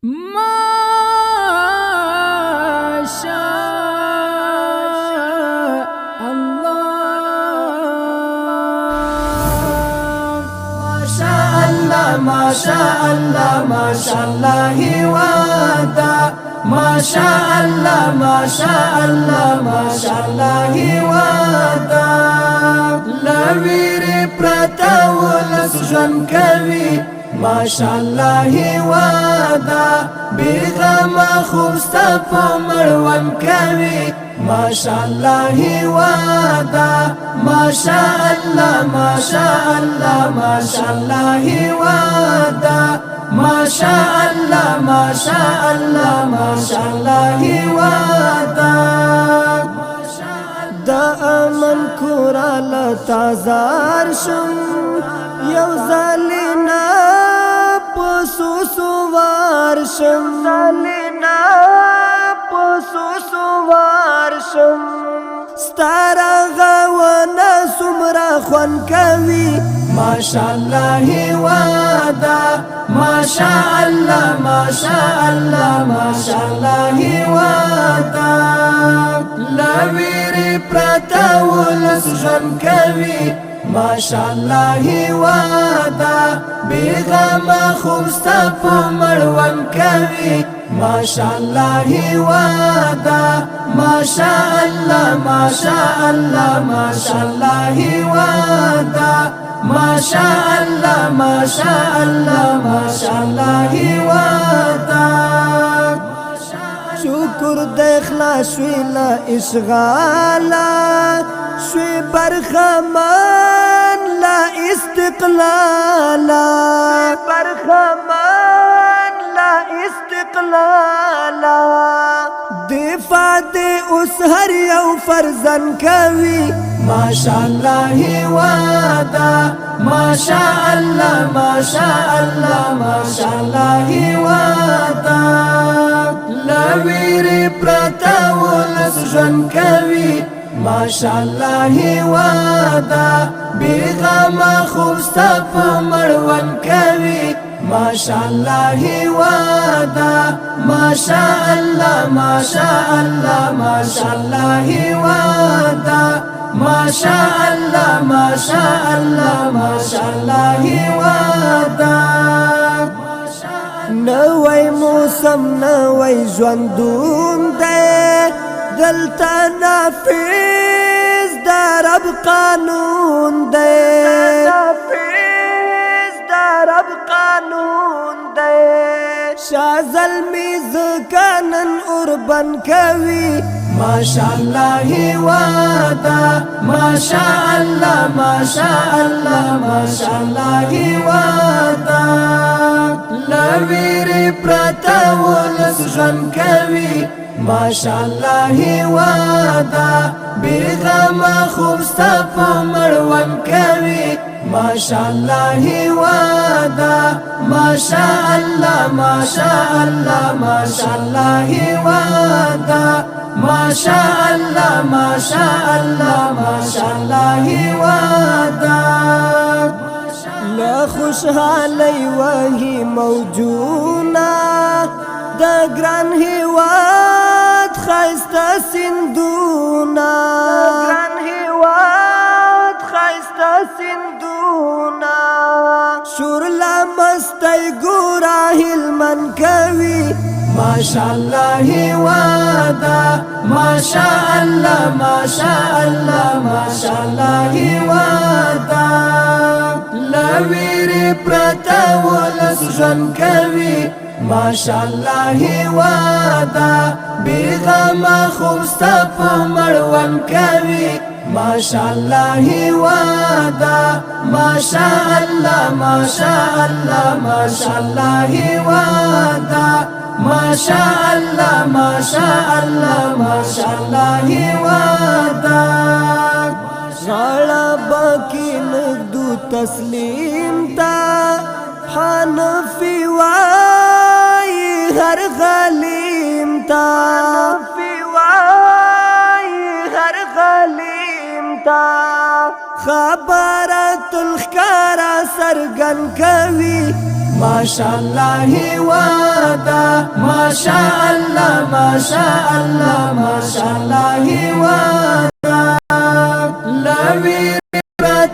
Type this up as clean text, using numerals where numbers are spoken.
ما شاء الله ما شاء الله ما شاء الله ما شاء الله ودا ما شاء الله ما شاء الله ما شاء الله ودا لویر پرتا ولس ژوند کوي ما شاء الله ودا بیغم خوستا په مړوند کوي ما شاء الله ودا ما شاء الله ما شاء الله ما شاء الله ودا ما شاء الله ما شاء الله ما شاء الله ودا دا امن کورا لتازار شم یو زالینا پسوسوار شم زالینا پسوسوار شم ستارا غوانا سمرا خوان کوي ما شاء الله ودا ما شاء الله ما شاء الله ما شاء الله ودا لویر پرتا ولس ژوند کوي ما شاء الله ودا بیغم خوستا په مړوند کوي ما شاء الله ودا ما شاء الله ما شاء الله ما شاء الله ودا ما شاء الله ما شاء الله ما شاء الله ودا شکر د اخلاص ویلا اشغالا شوی برخمان لا استقلالا برخمان لا استقلالا دفاع دے اس ہر یو فرزن کوي ما شاء الله ودا ما شاء الله ما شاء الله ما شاء الله ودا لویر پرتا ولس ژوند کوي ما شاء الله ودا بیغم خوستا په مړوند کوي ما شاء الله ودا ما شاء الله ما شاء الله ما شاء الله ودا ما شاء الله ما شاء الله ما شاء الله ودا نوی موسم نوی ژوندون دی دلتا نافذ دا رب قانون دی نافذ دا رب قانون دی شاه زلمی زکانن اوربن کوي ما شاء الله ودا ما شاء الله ما شاء الله ما شاء الله ودا لویر پرتا ولس ژوند کوي ما شاء الله ودا بیغم خوستا په مړوند کوي ما شاء الله ودا ما شاء الله ما شاء الله ما شاء الله ودا ما شاء الله ما شاء الله ما شاء الله ودا لا خوشحالی وهی موجونا د ګران هیواد خایسته سندونا ګران هیواد خایسته سندونا شور لا مستی ګورا هلمن کوي ما شاء الله ودا ما شاء الله ما شاء الله ما شاء الله ودا لویر پرتا ولس ژوند کوي ما شاء الله ودا بیغم خوستا په مړوند کوي ما شاء الله ودا ما شاء الله ما شاء الله ما شاء الله ودا ما شاء الله ما شاء الله ما شاء الله ودا غاړه باقی نګدو تسلیم تا حنفی وای هر غلیم تا حنفی وای هر غلیم تا خبرت الخکارا سرګن کوي মাশাআল্লাহি ওয়াদা মাশাআল্লাহ মাশাআল্লাহ মাশাআল্লাহি ওয়াদা